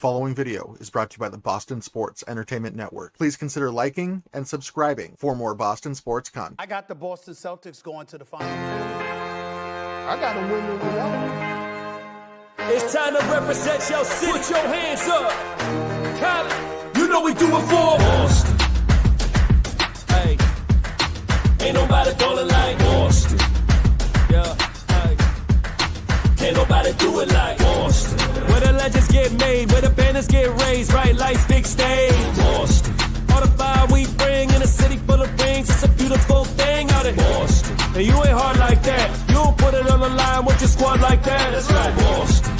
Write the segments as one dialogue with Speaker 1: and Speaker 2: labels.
Speaker 1: Following video is brought to you by the Boston Sports Entertainment Network. Please consider liking and subscribing for more Boston sports content.
Speaker 2: I got the Boston Celtics going to the final.
Speaker 3: I got them winning without.
Speaker 4: It's time to represent your city. Put your hands up. Cali, you know we do it for Boston. Hey, ain't nobody ballin' like Boston. Yeah, hey, can't nobody do it like Boston. Where the legends get made, where the banners get raised, bright lights, big stage. Boston. All the fire we bring in a city full of rings, it's a beautiful thing out in Boston. And you ain't hard like that, you don't put it on the line with your squad like that. That's right, Boston.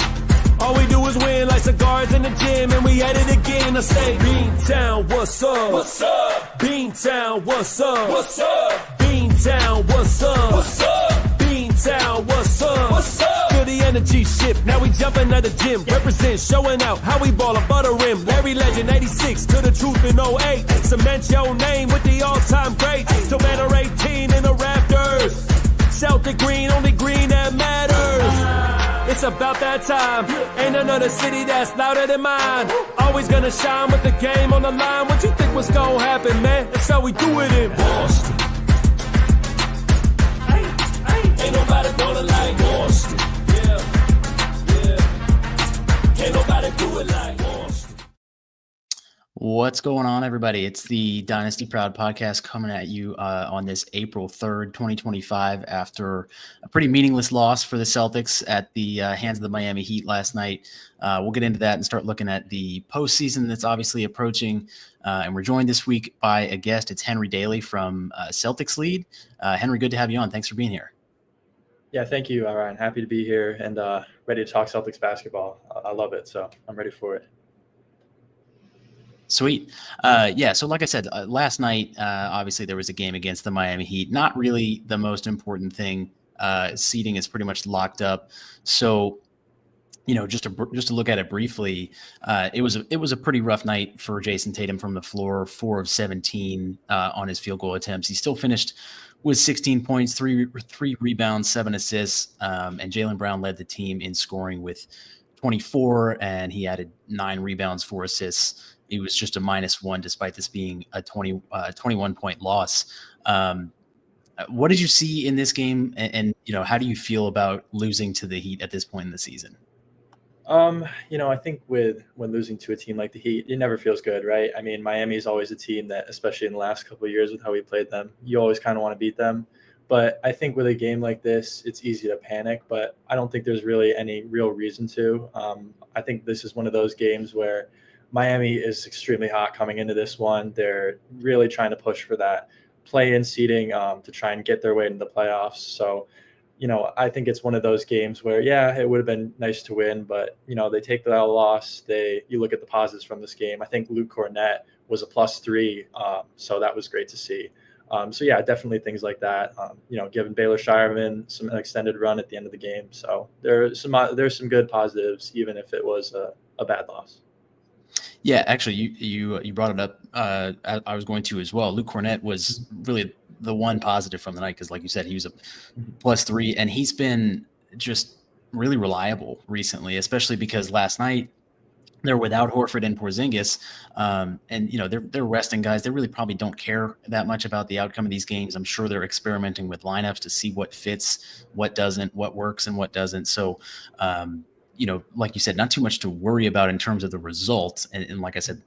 Speaker 4: All we do is win like cigars in the gym, and we at it again. I say, Beantown, what's up? What's up? Beantown, what's up? What's up? Beantown, what's up? What's up? Beantown, what's up? What's up? Feel the energy shift, now we jumping at the gym. Represent, showing out how we ball above the rim. Larry Legend, 86, to the truth in 08. Cement your name with the all-time greats. Tomato 18 in the Raptors. Celtic green, only green that matters. It's about that time. Ain't another city that's louder than mine. Always gonna shine with the game on the line. What you think was gonna happen, man? That's how we do it in Boston. Ain't nobody gonna like Boston. Yeah. Can't nobody do it like Boston.
Speaker 5: What's going on, everybody? It's the Dynasty Proud podcast coming at you on this April 3rd, 2025, after a pretty meaningless loss for the Celtics at the hands of the Miami Heat last night. We'll get into that and start looking at the postseason that's obviously approaching. And we're joined this week by a guest. It's Henry Daley from Celtics Lead. Henry, good to have you on. Thanks for being here.
Speaker 6: Yeah, thank you, Ryan. Happy to be here and ready to talk Celtics basketball. I love it, so I'm ready for it.
Speaker 5: Sweet. Yeah, so like I said, last night, obviously there was a game against the Miami Heat. Not really the most important thing. Seeding is pretty much locked up. So, you know, just to look at it briefly, it was a pretty rough night for Jason Tatum from the floor, 4 of 17 on his field goal attempts. He still finished with 16 points, three rebounds, 7 assists, and Jaylen Brown led the team in scoring with 24, and he added 9 rebounds, 4 assists. It was just a -1 despite this being a 21-point loss. What did you see in this game, and you know, how do you feel about losing to the Heat at this point in the season?
Speaker 6: You know, I think when losing to a team like the Heat, it never feels good, right? I mean, Miami is always a team that, especially in the last couple of years with how we played them, you always kind of want to beat them. But I think with a game like this, it's easy to panic, but I don't think there's really any real reason to. I think this is one of those games where Miami is extremely hot coming into this one. They're really trying to push for that play-in seeding to try and get their way into the playoffs. So, you know, I think it's one of those games where, yeah, it would have been nice to win, but, you know, they take that loss. You look at the positives from this game. I think Luke Cornett was a +3, so that was great to see. So, yeah, definitely things like that. You know, giving Baylor Shireman some extended run at the end of the game. So there's some good positives, even if it was a bad loss.
Speaker 5: Yeah, actually, you brought it up. I was going to as well. Luke Cornett was really the one positive from the night because, like you said, he was a +3, and he's been just really reliable recently, especially because last night they're without Horford and Porzingis, and you know they're resting guys. They really probably don't care that much about the outcome of these games. I'm sure they're experimenting with lineups to see what fits, what doesn't, what works, and what doesn't. So. You know, like you said, not too much to worry about in terms of the result. And like I said,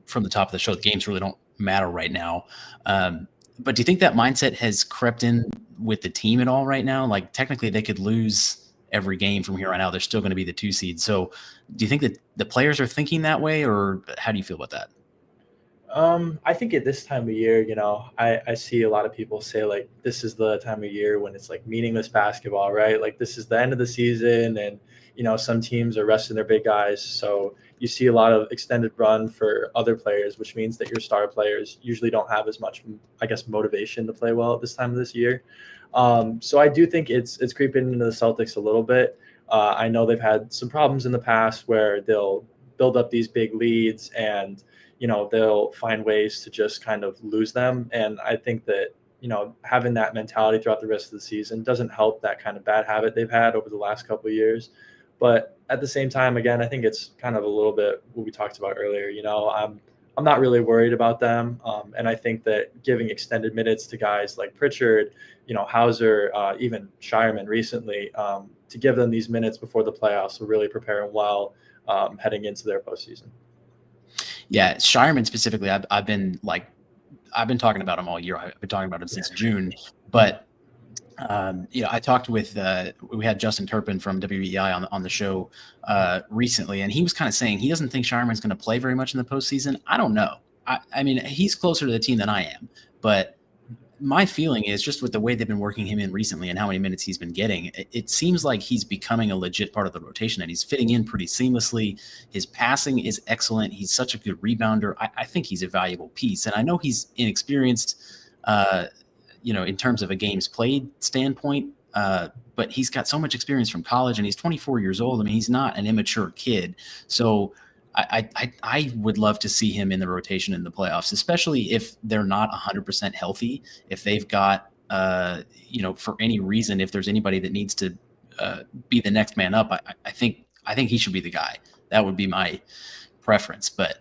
Speaker 5: from the top of the show, the games really don't matter right now. But do you think that mindset has crept in with the team at all right now? Like technically they could lose every game from here on out. They're still going to be the 2 seed. So do you think that the players are thinking that way, or how do you feel about that?
Speaker 6: I think at this time of year, you know, I see a lot of people say like, this is the time of year when it's like meaningless basketball, right? Like this is the end of the season and, you know, some teams are resting their big guys. So you see a lot of extended run for other players, which means that your star players usually don't have as much, I guess, motivation to play well at this time of this year. So I do think it's creeping into the Celtics a little bit. I know they've had some problems in the past where they'll build up these big leads and, you know, they'll find ways to just kind of lose them. And I think that, you know, having that mentality throughout the rest of the season doesn't help that kind of bad habit they've had over the last couple of years. But at the same time, again, I think it's kind of a little bit what we talked about earlier. I'm not really worried about them, and I think that giving extended minutes to guys like Pritchard, Hauser, even Shireman recently, to give them these minutes before the playoffs will really prepare them well heading into their postseason.
Speaker 5: Yeah, Shireman specifically, I've been talking about him all year. I've been talking about him since June, but I talked with we had Justin Turpin from WEI on the show recently, and he was kind of saying he doesn't think Shireman's going to play very much in the postseason. I don't know. I mean, he's closer to the team than I am, but my feeling is just with the way they've been working him in recently and how many minutes he's been getting, it seems like he's becoming a legit part of the rotation and he's fitting in pretty seamlessly. His passing is excellent. He's such a good rebounder. I think he's a valuable piece. And I know he's inexperienced, in terms of a games played standpoint, but he's got so much experience from college and he's 24 years old. I mean, he's not an immature kid. So I would love to see him in the rotation in the playoffs, especially if they're not 100% healthy. If they've got, for any reason, if there's anybody that needs to be the next man up, I think he should be the guy. That would be my preference. But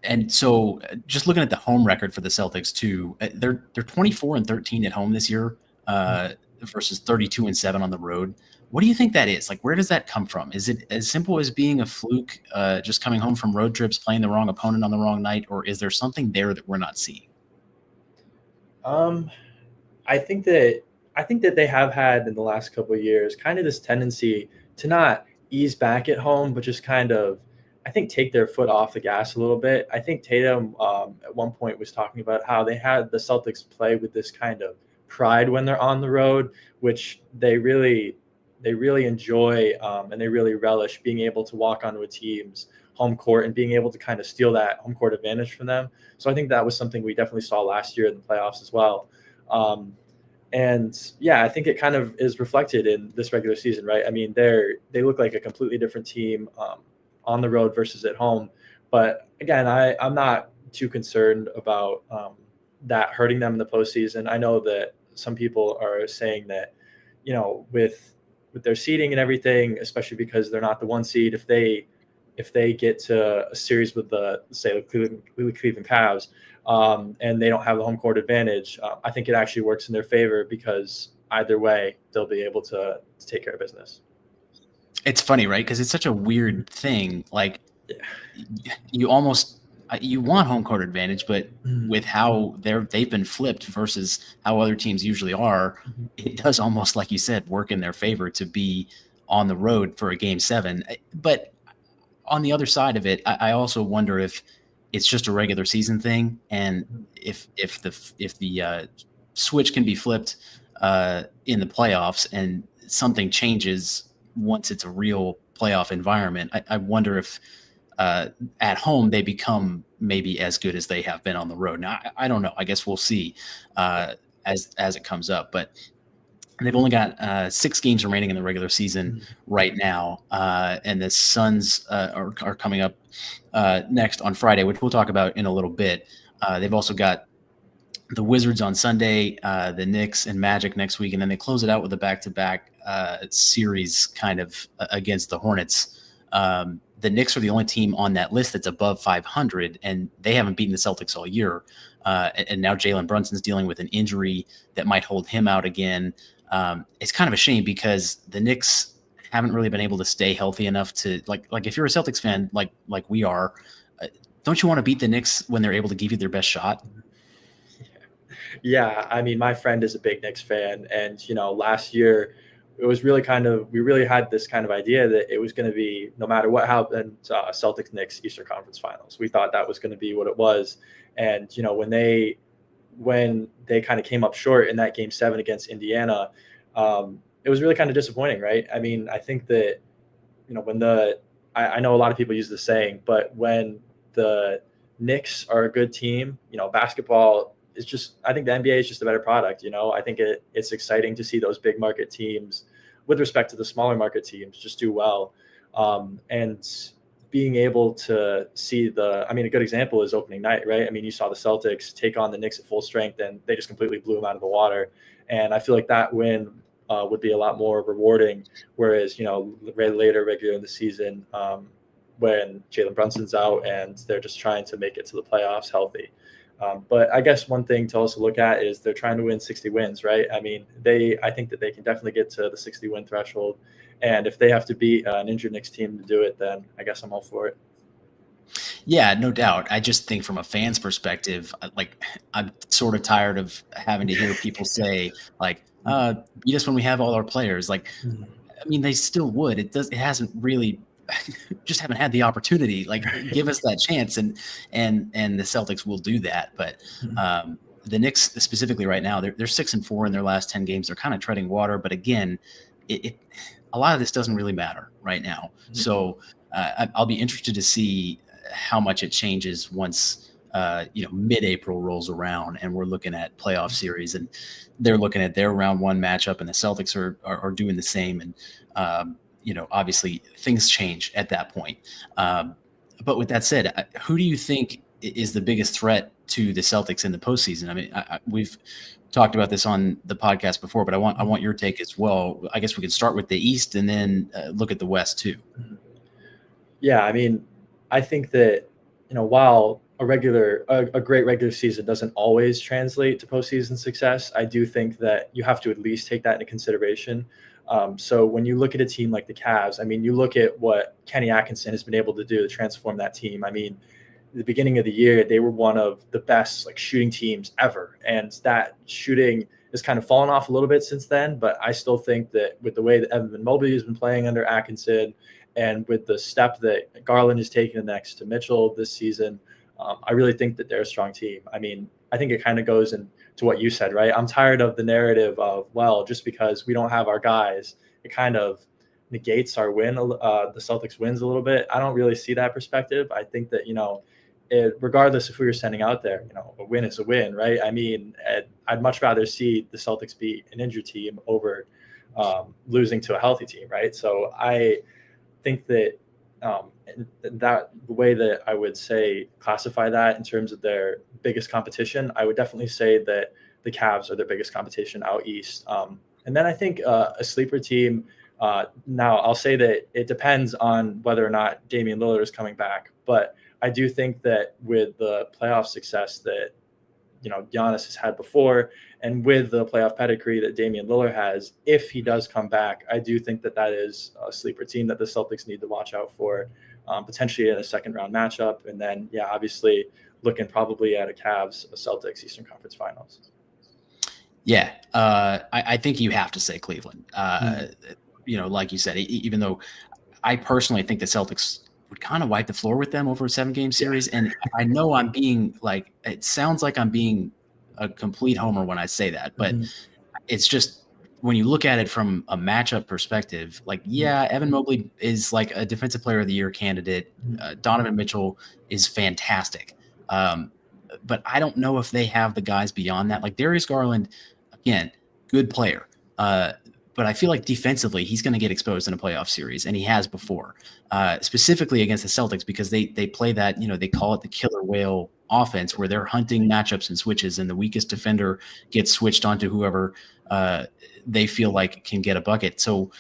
Speaker 5: and so just looking at the home record for the Celtics too, they're 24-13 at home this year versus 32-7 on the road. What do you think that is? Like, where does that come from? Is it as simple as being a fluke, just coming home from road trips, playing the wrong opponent on the wrong night, or is there something there that we're not seeing?
Speaker 6: I think that they have had in the last couple of years kind of this tendency to not ease back at home, but just kind of, I think, take their foot off the gas a little bit. I think Tatum at one point was talking about how they had the Celtics play with this kind of pride when they're on the road, which they really enjoy and they really relish being able to walk onto a team's home court and being able to kind of steal that home court advantage from them. So I think that was something we definitely saw last year in the playoffs as well. And yeah, I think it kind of is reflected in this regular season, right? I mean, they look like a completely different team on the road versus at home. But again, I'm not too concerned about that hurting them in the postseason. I know that some people are saying that, with their seeding and everything, especially because they're not the one seed, if they get to a series with the Cleveland Cavs and they don't have the home court advantage, I think it actually works in their favor because either way they'll be able to take care of business.
Speaker 5: It's funny, right? Because it's such a weird thing. Like, you want home court advantage, but with how they've been flipped versus how other teams usually are, it does almost, like you said, work in their favor to be on the road for a game 7. But on the other side of it, I also wonder if it's just a regular season thing, and if the switch can be flipped in the playoffs and something changes once it's a real playoff environment. I wonder if at home they become maybe as good as they have been on the road. Now, I don't know. I guess we'll see as it comes up. But they've only got 6 games remaining in the regular season right now, and the Suns are coming up next on Friday, which we'll talk about in a little bit. They've also got the Wizards on Sunday, the Knicks and Magic next week, and then they close it out with a back-to-back series kind of against the Hornets. The Knicks are the only team on that list that's above 500, and they haven't beaten the Celtics all year. And now Jalen Brunson's dealing with an injury that might hold him out again. It's kind of a shame because the Knicks haven't really been able to stay healthy enough to like if you're a Celtics fan, like we are, don't you want to beat the Knicks when they're able to give you their best shot?
Speaker 6: Yeah. I mean, my friend is a big Knicks fan, and, last year, it was really we really had this kind of idea that it was going to be, no matter what happened, Celtics Knicks Eastern Conference Finals. We thought that was going to be what it was. And, when they kind of came up short in that game 7 against Indiana, it was really kind of disappointing, right? I mean, I think that, I know a lot of people use the saying, but when the Knicks are a good team, basketball is just, I think the NBA is just a better product. I think it's exciting to see those big market teams, with respect to the smaller market teams, just do well. And being able to see a good example is opening night, right? I mean, you saw the Celtics take on the Knicks at full strength and they just completely blew them out of the water. And I feel like that win would be a lot more rewarding. Whereas, later regular in the season, when Jalen Brunson's out and they're just trying to make it to the playoffs healthy. But I guess one thing to also look at is they're trying to win 60 wins, right? I mean, I think that they can definitely get to the 60 win threshold. And if they have to beat an injured Knicks team to do it, then I guess I'm all for it.
Speaker 5: Yeah, no doubt. I just think from a fan's perspective, I'm sort of tired of having to hear people say beat us when we have all our players. I mean, they still would. It hasn't really just haven't had the opportunity. Give us that chance, and the Celtics will do that. But the Knicks specifically right now, they're 6-4 in their last 10 games. They're kind of treading water, but again, a lot of this doesn't really matter right now. So I'll be interested to see how much it changes once mid-April rolls around and we're looking at playoff series, and they're looking at their round one matchup, and the Celtics are doing the same. And obviously things change at that point. But with that said, who do you think is the biggest threat to the Celtics in the postseason? I mean, we've talked about this on the podcast before, but I want your take as well. I guess we could start with the East and then look at the West too.
Speaker 6: Yeah, I mean, I think that while a great regular season doesn't always translate to postseason success, I do think that you have to at least take that into consideration. So when you look at a team like the Cavs, I mean, you look at what Kenny Atkinson has been able to do to transform that team. I mean, at the beginning of the year, they were one of the best shooting teams ever. And that shooting has kind of fallen off a little bit since then. But I still think that with the way that Evan Mobley has been playing under Atkinson, and with the step that Garland has taken next to Mitchell this season, I really think that they're a strong team. I mean, I think it kind of goes into what you said, right? I'm tired of the narrative of, just because we don't have our guys, it kind of negates our win. The Celtics wins a little bit. I don't really see that perspective. I think that, regardless if we were sending out there, a win is a win, right? I mean, I'd much rather see the Celtics beat an injured team over losing to a healthy team, right? So I think that that the way that I would say classify that in terms of their biggest competition, I would definitely say that the Cavs are their biggest competition out east. And then I think a sleeper team. Now I'll say that it depends on whether or not Damian Lillard is coming back, but I do think that with the playoff success that Giannis has had before, and with the playoff pedigree that Damian Lillard has, if he does come back, I do think that is a sleeper team that the Celtics need to watch out for, potentially in a second round matchup. And then, obviously looking probably at a Celtics Eastern Conference Finals.
Speaker 5: Yeah, I think you have to say Cleveland. Like you said, even though I personally think the Celtics would kind of wipe the floor with them over a 7-game series. And I know I'm being it sounds like I'm being a complete homer when I say that, but it's just when you look at it from a matchup perspective, Evan Mobley is a defensive player of the year candidate. Donovan Mitchell is fantastic. But I don't know if they have the guys beyond that. Darius Garland, again, good player. But I feel like defensively, he's going to get exposed in a playoff series, and he has before, specifically against the Celtics, because they play that, they call it the killer whale offense, where they're hunting matchups and switches, and the weakest defender gets switched onto whoever they feel like can get a bucket. So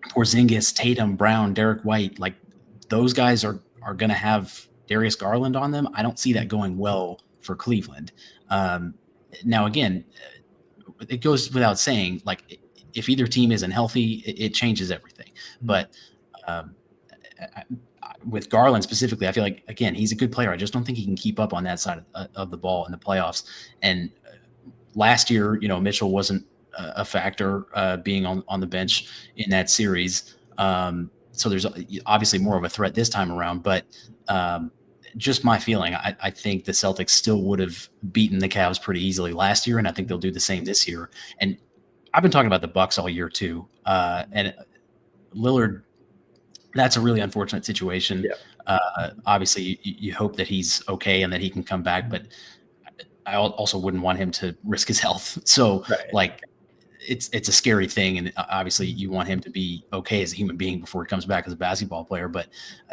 Speaker 5: Porzingis, Tatum, Brown, Derrick White, those guys are going to have Darius Garland on them. I don't see that going well for Cleveland. Now, again, it goes without saying, if either team isn't healthy, it changes everything. But with Garland specifically, I feel like, again, he's a good player. I just don't think he can keep up on that side of the ball in the playoffs. And last year, Mitchell wasn't a factor being on the bench in that series. So there's obviously more of a threat this time around. But just my feeling, I think the Celtics still would have beaten the Cavs pretty easily last year, and I think they'll do the same this year. And I've been talking about the Bucks all year too, and Lillard. That's a really unfortunate situation. Yeah. Obviously, you hope that he's okay and that he can come back, but I also wouldn't want him to risk his health. So, it's a scary thing, and obviously, you want him to be okay as a human being before he comes back as a basketball player. But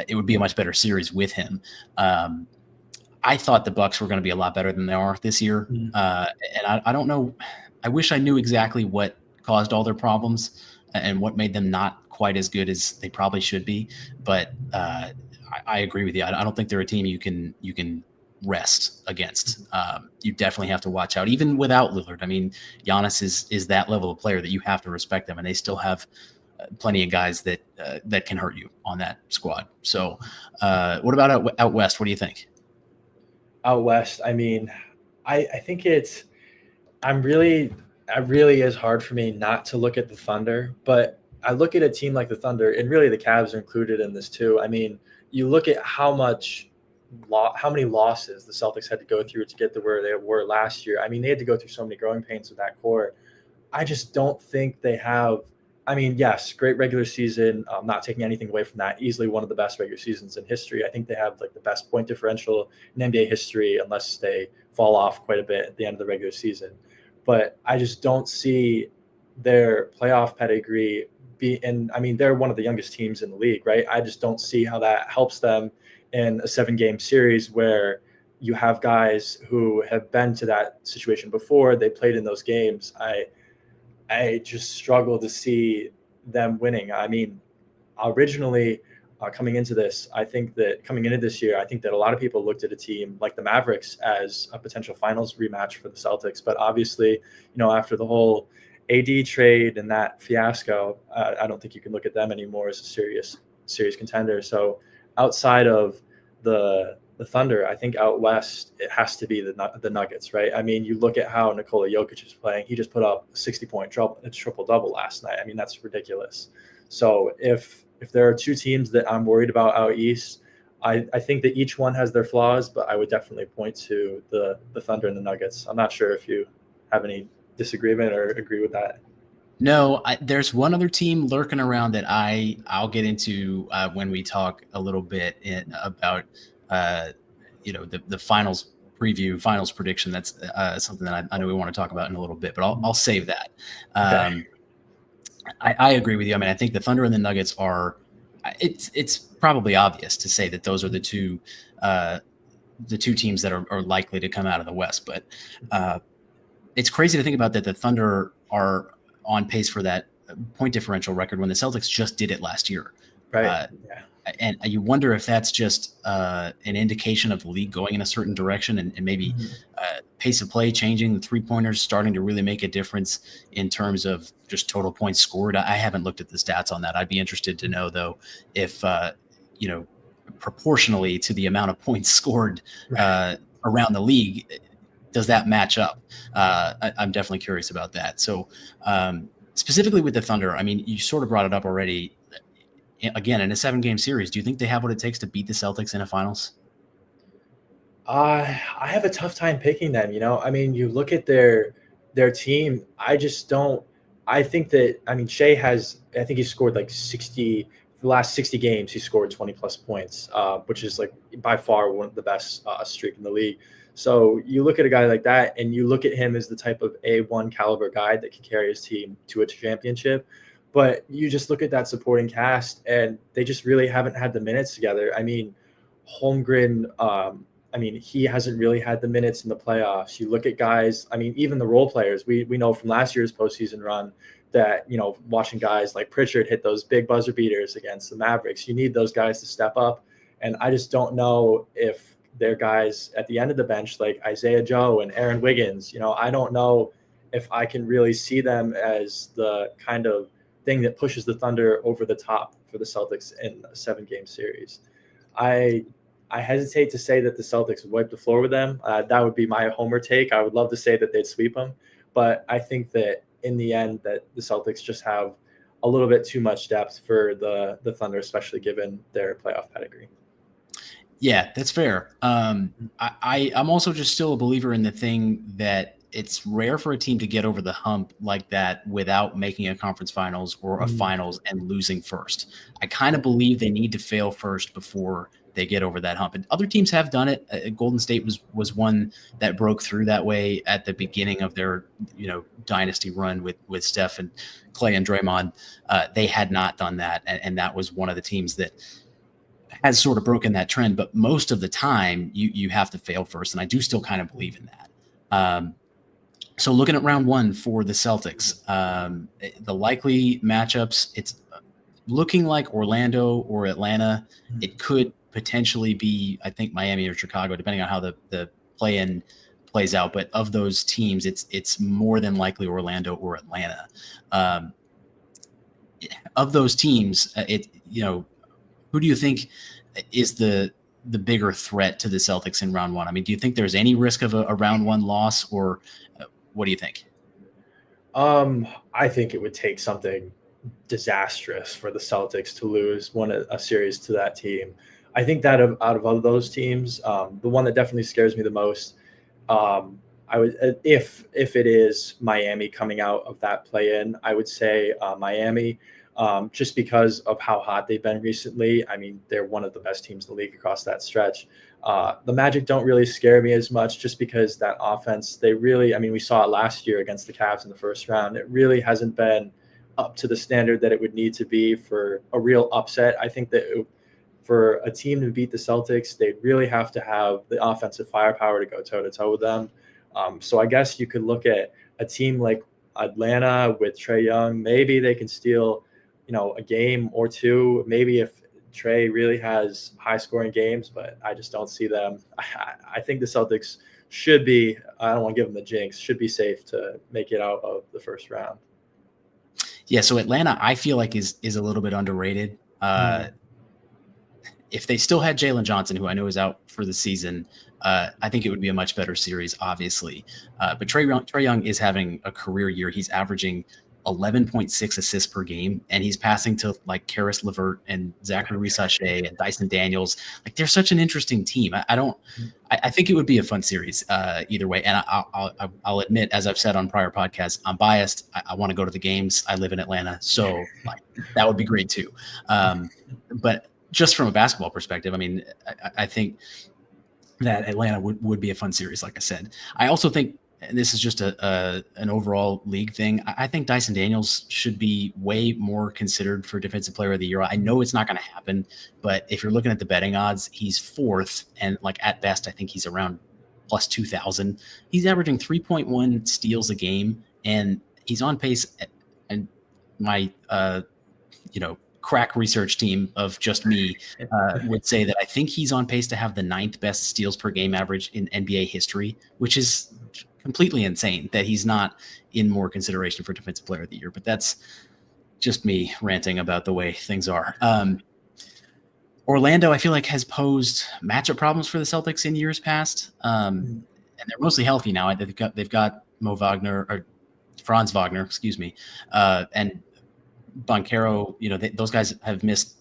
Speaker 5: it would be a much better series with him. I thought the Bucks were going to be a lot better than they are this year, and I don't know. I wish I knew exactly what caused all their problems and what made them not quite as good as they probably should be. But I agree with you. I don't think they're a team you can rest against. You definitely have to watch out, even without Lillard. I mean, Giannis is that level of player that you have to respect them, and they still have plenty of guys that can hurt you on that squad. So what about out west? What do you think?
Speaker 6: Out west, I mean, I think it really is hard for me not to look at the Thunder, but I look at a team like the Thunder, and really the Cavs are included in this too. I mean, you look at how many losses the Celtics had to go through to get to where they were last year. I mean, they had to go through so many growing pains with that core. I just don't think they have. I mean, yes, great regular season. Not taking anything away from that. Easily one of the best regular seasons in history. I think they have like the best point differential in NBA history, unless they fall off quite a bit at the end of the regular season. But I just don't see their playoff pedigree and I mean, they're one of the youngest teams in the league, right? I just don't see how that helps them in a 7-game series where you have guys who have been to that situation before. They played in those games. I just struggle to see them winning. I mean, originally coming into this year, I think that a lot of people looked at a team like the Mavericks as a potential finals rematch for the Celtics. But obviously, after the whole AD trade and that fiasco, I don't think you can look at them anymore as a serious contender. So outside of the Thunder, I think out west, it has to be the Nuggets, right? I mean, you look at how Nikola Jokic is playing. He just put up a 60-point triple-double last night. I mean, that's ridiculous. So if there are two teams that I'm worried about out east, I think that each one has their flaws, but I would definitely point to the Thunder and the Nuggets. I'm not sure if you have any disagreement or agree with that.
Speaker 5: No, there's one other team lurking around that I'll get into when we talk a little bit about the finals preview, finals prediction. That's something that I know we want to talk about in a little bit, but I'll save that. Okay. I agree with you. I mean, I think the Thunder and the Nuggets are. It's probably obvious to say that those are the two teams that are likely to come out of the West, but it's crazy to think about that the Thunder are on pace for that point differential record when the Celtics just did it last year.
Speaker 6: Right.
Speaker 5: And you wonder if that's just an indication of the league going in a certain direction and maybe pace of play changing, the three-pointers starting to really make a difference in terms of just total points scored. I haven't looked at the stats on that. I'd be interested to know, though, if, proportionally to the amount of points scored around the league, does that match up? I'm definitely curious about that. So specifically with the Thunder, I mean, you sort of brought it up already. Again, in a 7-game series, do you think they have what it takes to beat the Celtics in a finals?
Speaker 6: I have a tough time picking them. I mean, you look at their team. I just don't. I think that. I mean, Shea has. I think he scored like 60. The last 60 games, he scored 20+ points, which is like by far one of the best streak in the league. So you look at a guy like that, and you look at him as the type of A1 caliber guy that can carry his team to a championship. But you just look at that supporting cast, and they just really haven't had the minutes together. I mean, Holmgren, he hasn't really had the minutes in the playoffs. You look at guys, I mean, even the role players, we know from last year's postseason run that, watching guys like Pritchard hit those big buzzer beaters against the Mavericks, you need those guys to step up. And I just don't know if they're guys at the end of the bench like Isaiah Joe and Aaron Wiggins. I don't know if I can really see them as the kind of thing that pushes the Thunder over the top for the Celtics in a 7-game series. I hesitate to say that the Celtics would wipe the floor with them. That would be my homer take. I would love to say that they'd sweep them, but I think that in the end that the Celtics just have a little bit too much depth for the Thunder, especially given their playoff pedigree.
Speaker 5: Yeah, that's fair. I'm also just still a believer in the thing that it's rare for a team to get over the hump like that without making a conference finals or a finals and losing first. I kind of believe they need to fail first before they get over that hump. And other teams have done it. Golden State was one that broke through that way at the beginning of their, dynasty run with Steph and Clay and Draymond. They had not done that. And that was one of the teams that has sort of broken that trend. But most of the time you have to fail first. And I do still kind of believe in that. So looking at round one for the Celtics, the likely matchups, it's looking like Orlando or Atlanta. It could potentially be, I think, Miami or Chicago, depending on how the play-in plays out. But of those teams, it's more than likely Orlando or Atlanta. Of those teams, who do you think is the bigger threat to the Celtics in round one? I mean, do you think there's any risk of a round one loss, or what do you think?
Speaker 6: I think it would take something disastrous for the Celtics to lose a series to that team. I think that out of all those teams, the one that definitely scares me the most, I would, if it is Miami coming out of that play-in, I would say Miami, just because of how hot they've been recently. I mean, they're one of the best teams in the league across that stretch. The Magic don't really scare me as much, just because that offense, we saw it last year against the Cavs in the first round. It really hasn't been up to the standard that it would need to be for a real upset. I think that for a team to beat the Celtics, they'd really have to have the offensive firepower to go toe-to-toe with them. So I guess you could look at a team like Atlanta with Trae Young. Maybe they can steal, a game or two. Maybe if Trae really has high-scoring games, but I just don't see them. I think the Celtics should be, I don't want to give them the jinx, should be safe to make it out of the first round.
Speaker 5: Yeah, so Atlanta, I feel like is a little bit underrated. If they still had Jalen Johnson, who I know is out for the season, I think it would be a much better series, obviously. But Trae Young is having a career year. He's averaging 11.6 assists per game, and he's passing to like Karis LeVert and Zachary Reese-Sachet and Dyson Daniels. Like, they're such an interesting team. I think it would be a fun series either way. And I'll admit, as I've said on prior podcasts, I'm biased. I want to go to the games. I live in Atlanta, so that would be great too. But just from a basketball perspective, I mean, I think that Atlanta would be a fun series, like I said. I also think, and this is just an overall league thing, I think Dyson Daniels should be way more considered for Defensive Player of the Year. I know it's not going to happen, but if you're looking at the betting odds, he's fourth, and at best, I think he's around plus 2,000. He's averaging 3.1 steals a game, and he's on pace. And my crack research team of just me would say that I think he's on pace to have the 9th best steals per game average in NBA history, which is completely insane that he's not in more consideration for Defensive Player of the Year. But that's just me ranting about the way things are. Orlando, I feel like, has posed matchup problems for the Celtics in years past, and they're mostly healthy now. They've got Franz Wagner, and Banchero. Those guys have missed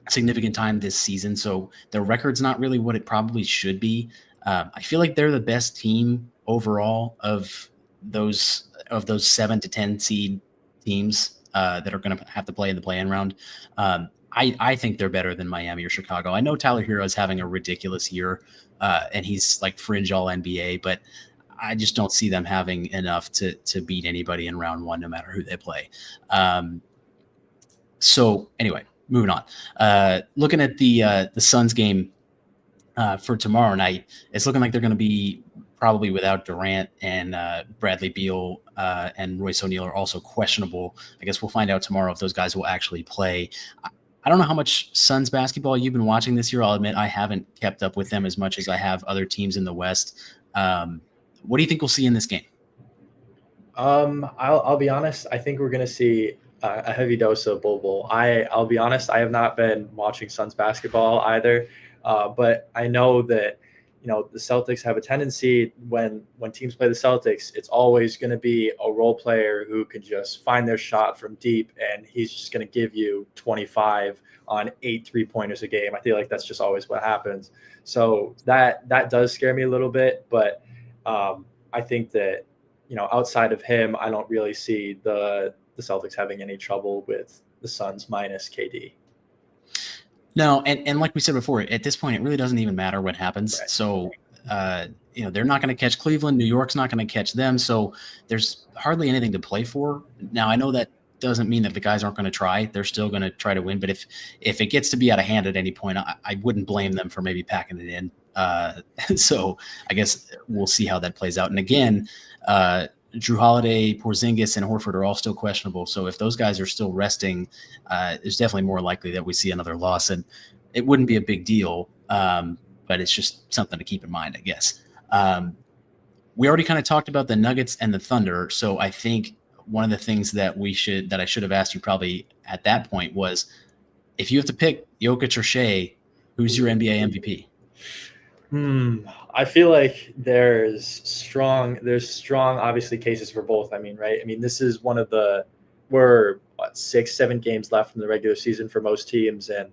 Speaker 5: significant time this season, so their record's not really what it probably should be. I feel like they're the best team overall of those 7 to 10 seed teams that are going to have to play in the play-in round. I think they're better than Miami or Chicago. I know Tyler Hero is having a ridiculous year, and he's like fringe all NBA, but I just don't see them having enough to beat anybody in round one, no matter who they play. So anyway, moving on. Looking at the Suns game for tomorrow night, it's looking like they're going to be probably without Durant, and Bradley Beal and Royce O'Neal are also questionable. I guess we'll find out tomorrow if those guys will actually play. I don't know how much Suns basketball you've been watching this year. I'll admit I haven't kept up with them as much as I have other teams in the West. What do you think we'll see in this game?
Speaker 6: I'll be honest. I think we're going to see a heavy dose of Bol. I'll be honest. I have not been watching Suns basketball either, but I know that the Celtics have a tendency when teams play the Celtics, it's always going to be a role player who can just find their shot from deep, and he's just going to give you 25 on 8 3-pointers a game. I feel like that's just always what happens. So that does scare me a little bit, but I think that outside of him, I don't really see the Celtics having any trouble with the Suns minus KD.
Speaker 5: No, and like we said before, at this point, it really doesn't even matter what happens. Right. So, they're not going to catch Cleveland. New York's not going to catch them. So there's hardly anything to play for. Now, I know that doesn't mean that the guys aren't going to try. They're still going to try to win. But if it gets to be out of hand at any point, I wouldn't blame them for maybe packing it in. So I guess we'll see how that plays out. And again, Drew Holiday, Porzingis, and Horford are all still questionable. So if those guys are still resting, it's definitely more likely that we see another loss. And it wouldn't be a big deal, but it's just something to keep in mind, I guess. We already kind of talked about the Nuggets and the Thunder. So I think one of the things that I should have asked you probably at that point was, if you have to pick Jokic or Shea, who's your NBA MVP?
Speaker 6: I feel like there's strong, obviously cases for both. I mean, right? I mean, this is we're 6-7 games left in the regular season for most teams, and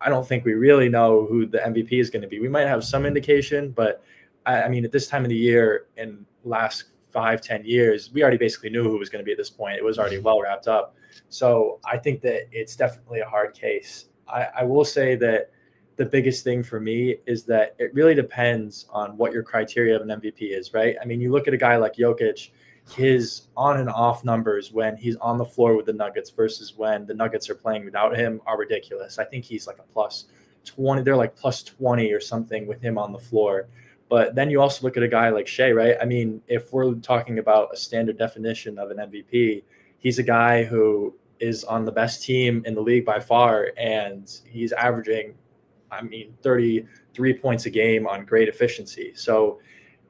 Speaker 6: I don't think we really know who the MVP is going to be. We might have some indication, but I mean, at this time of the year in last 5-10 years, we already basically knew who was going to be at this point. It was already well wrapped up. So I think that it's definitely a hard case. I will say that the biggest thing for me is that it really depends on what your criteria of an MVP is, right? I mean, you look at a guy like Jokic, his on and off numbers when he's on the floor with the Nuggets versus when the Nuggets are playing without him are ridiculous. I think he's like a plus 20. They're like plus 20 or something with him on the floor. But then you also look at a guy like Shea, right? I mean, if we're talking about a standard definition of an MVP, he's a guy who is on the best team in the league by far, and he's averaging 33 points a game on great efficiency. So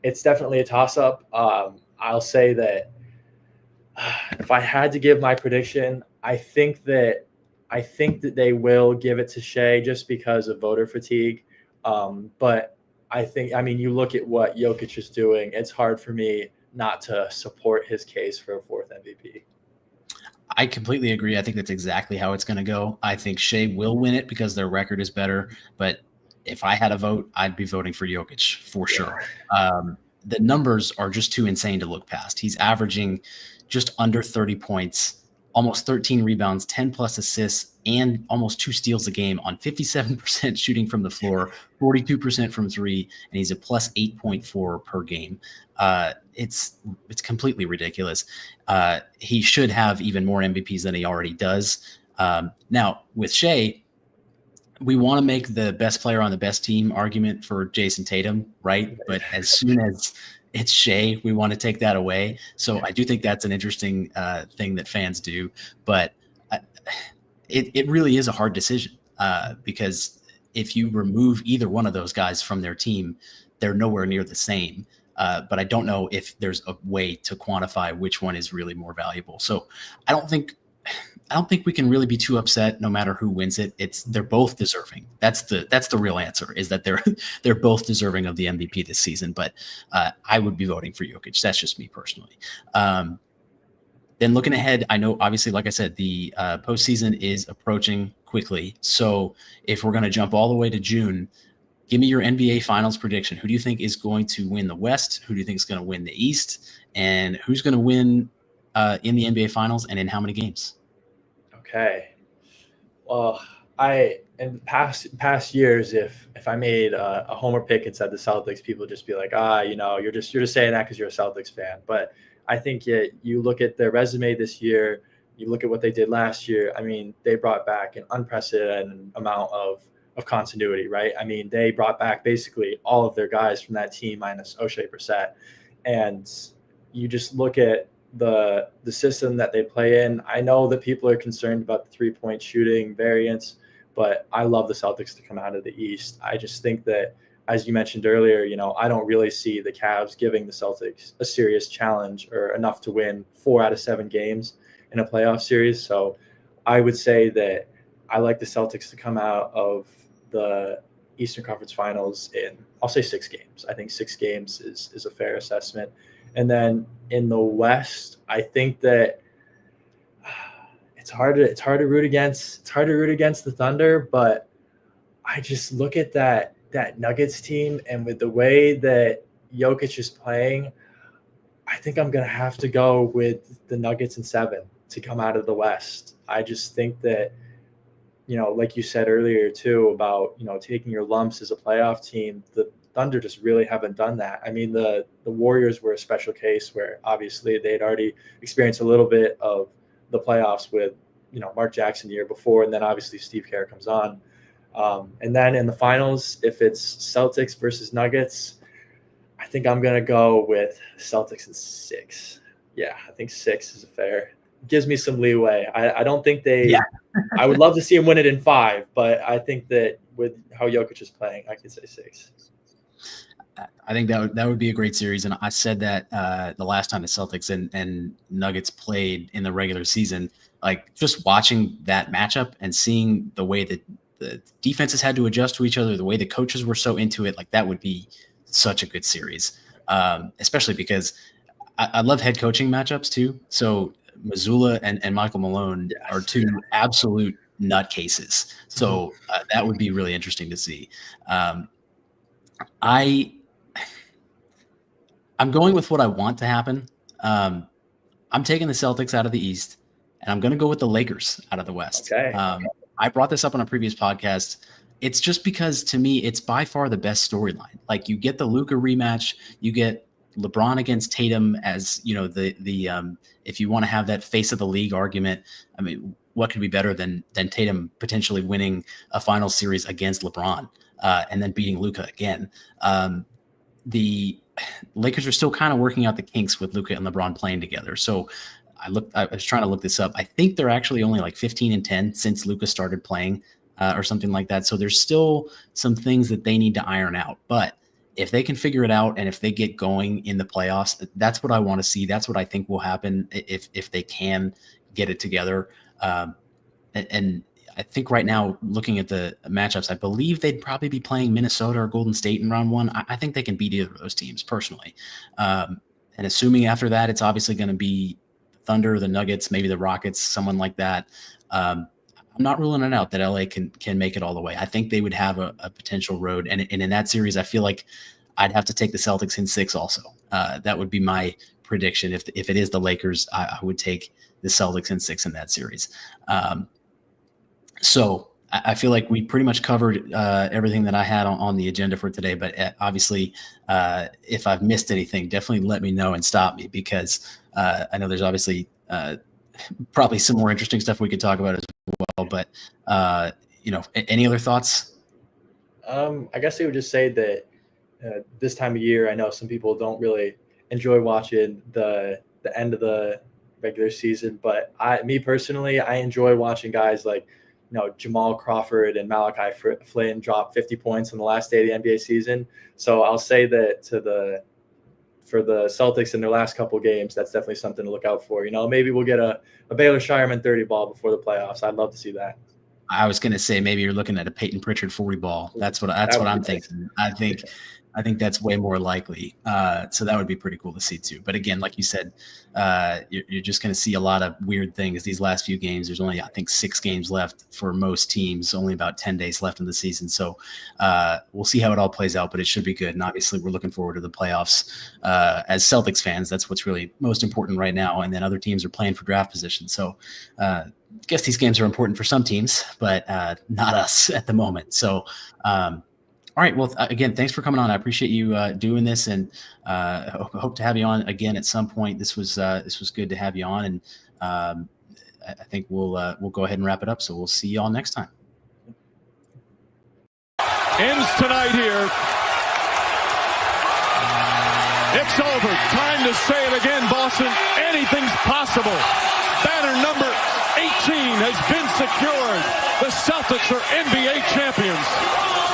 Speaker 6: it's definitely a toss-up. I'll say that if I had to give my prediction, I think that they will give it to Shea just because of voter fatigue. But you look at what Jokic is doing, it's hard for me not to support his case for a fourth MVP.
Speaker 5: I completely agree. I think that's exactly how it's going to go. I think Shea will win it because their record is better. But if I had a vote, I'd be voting for Jokic for sure. The numbers are just too insane to look past. He's averaging just under 30 points, almost 13 rebounds, 10 plus assists, and almost 2 steals a game on 57% shooting from the floor, 42% from three, and he's a plus 8.4 per game. It's completely ridiculous. He should have even more MVPs than he already does. Now, with Shea, we want to make the best player on the best team argument for Jason Tatum, right? But as soon as it's Shea, we want to take that away. So I do think that's an interesting thing that fans do. But it really is a hard decision because if you remove either one of those guys from their team, they're nowhere near the same. But I don't know if there's a way to quantify which one is really more valuable. So I don't think we can really be too upset no matter who wins it. They're both deserving. That's the real answer, is that they're both deserving of the MVP this season. But I would be voting for Jokic. That's just me personally. Then looking ahead, I know obviously, like I said, the postseason is approaching quickly. So if we're going to jump all the way to June, give me your NBA Finals prediction. Who do you think is going to win the West? Who do you think is going to win the East? And who's going to win in the NBA Finals, and in how many games?
Speaker 6: Okay. Well, in past years, if I made a homer pick and said the Celtics, people would just be like, you're just saying that because you're a Celtics fan. But I think you look at their resume this year, you look at what they did last year. I mean, they brought back an unprecedented amount of continuity, right? I mean, they brought back basically all of their guys from that team minus O'Shea Brissett. And you just look at the system that they play in. I know that people are concerned about the 3-point shooting variance, but I love the Celtics to come out of the East. I just think that, as you mentioned earlier, I don't really see the Cavs giving the Celtics a serious challenge or enough to win 4 out of 7 games in a playoff series. So I would say that I like the Celtics to come out of the Eastern Conference Finals in, I'll say 6 games. I think 6 games is a fair assessment. And then in the West, I think that it's hard to root against the Thunder, but I just look at that Nuggets team, and with the way that Jokic is playing, I think I'm going to have to go with the Nuggets in 7 to come out of the West. I just think that, like you said earlier too, about, taking your lumps as a playoff team, the Thunder just really haven't done that. I mean, the Warriors were a special case where obviously they'd already experienced a little bit of the playoffs with, Mark Jackson the year before, and then obviously Steve Kerr comes on. And then in the finals, if it's Celtics versus Nuggets, I think I'm going to go with Celtics in 6. Yeah, I think 6 is fair. Gives me some leeway. I don't think they. Yeah. I would love to see him win it in 5, but I think that with how Jokic is playing, I could say 6.
Speaker 5: I think that would be a great series, and I said that the last time the Celtics and Nuggets played in the regular season. Like, just watching that matchup and seeing the way that the defenses had to adjust to each other, the way the coaches were so into it, like that would be such a good series, especially because I love head coaching matchups too. So Mazzulla and Michael Malone are 2 absolute nutcases. So that would be really interesting to see. I'm going with what I want to happen. I'm taking the Celtics out of the East, and I'm going to go with the Lakers out of the West.
Speaker 6: Okay.
Speaker 5: I brought this up on a previous podcast. It's just because, to me, it's by far the best storyline. Like, you get the Luka rematch, you get LeBron against Tatum as, you know, the if you want to have that face of the league argument. I mean, what could be better than Tatum potentially winning a final series against LeBron and then beating Luka again? The Lakers are still kind of working out the kinks with Luka and LeBron playing together. So I was trying to look this up. I think they're actually only like 15-10 since Luka started playing or something like that. So there's still some things that they need to iron out. But if they can figure it out and if they get going in the playoffs, that's what I want to see. That's what I think will happen if they can get it together. And I think right now, looking at the matchups, I believe they'd probably be playing Minnesota or Golden State in round 1. I think they can beat either of those teams personally. And assuming after that, it's obviously going to be Thunder, the Nuggets, maybe the Rockets, someone like that. I'm not ruling it out that LA can make it all the way. I think they would have a potential road. And in that series, I feel like I'd have to take the Celtics in 6 also. That would be my prediction. If it is the Lakers, I would take the Celtics in 6 in that series. So I feel like we pretty much covered everything that I had on the agenda for today. But obviously, if I've missed anything, definitely let me know and stop me, because I know there's obviously probably some more interesting stuff we could talk about as well. But, any other thoughts?
Speaker 6: I guess I would just say that this time of year, I know some people don't really enjoy watching the end of the regular season, but me personally, I enjoy watching guys like, Jamal Crawford and Malachi Flynn drop 50 points in the last day of the NBA season. So I'll say that for the Celtics in their last couple games, that's definitely something to look out for. Maybe we'll get a Baylor Shireman 30 ball before the playoffs. I'd love to see that.
Speaker 5: I was going to say maybe you're looking at a Payton Pritchard 40 ball. That's what I'm thinking. I think that's way more likely. So that would be pretty cool to see too. But again, like you said, you're just going to see a lot of weird things these last few games. There's only, I think, 6 games left for most teams, only about 10 days left in the season. So we'll see how it all plays out, but it should be good. And obviously we're looking forward to the playoffs as Celtics fans. That's what's really most important right now. And then other teams are playing for draft position. So I guess these games are important for some teams, but not us at the moment. So, all right. Well, again, thanks for coming on. I appreciate you doing this, and hope to have you on again at some point. This was good to have you on, and I think we'll go ahead and wrap it up. So we'll see you all next time.
Speaker 7: Ends tonight here. It's over. Time to say it again, Boston. Anything's possible. Banner number 18 has been secured. The Celtics are NBA champions.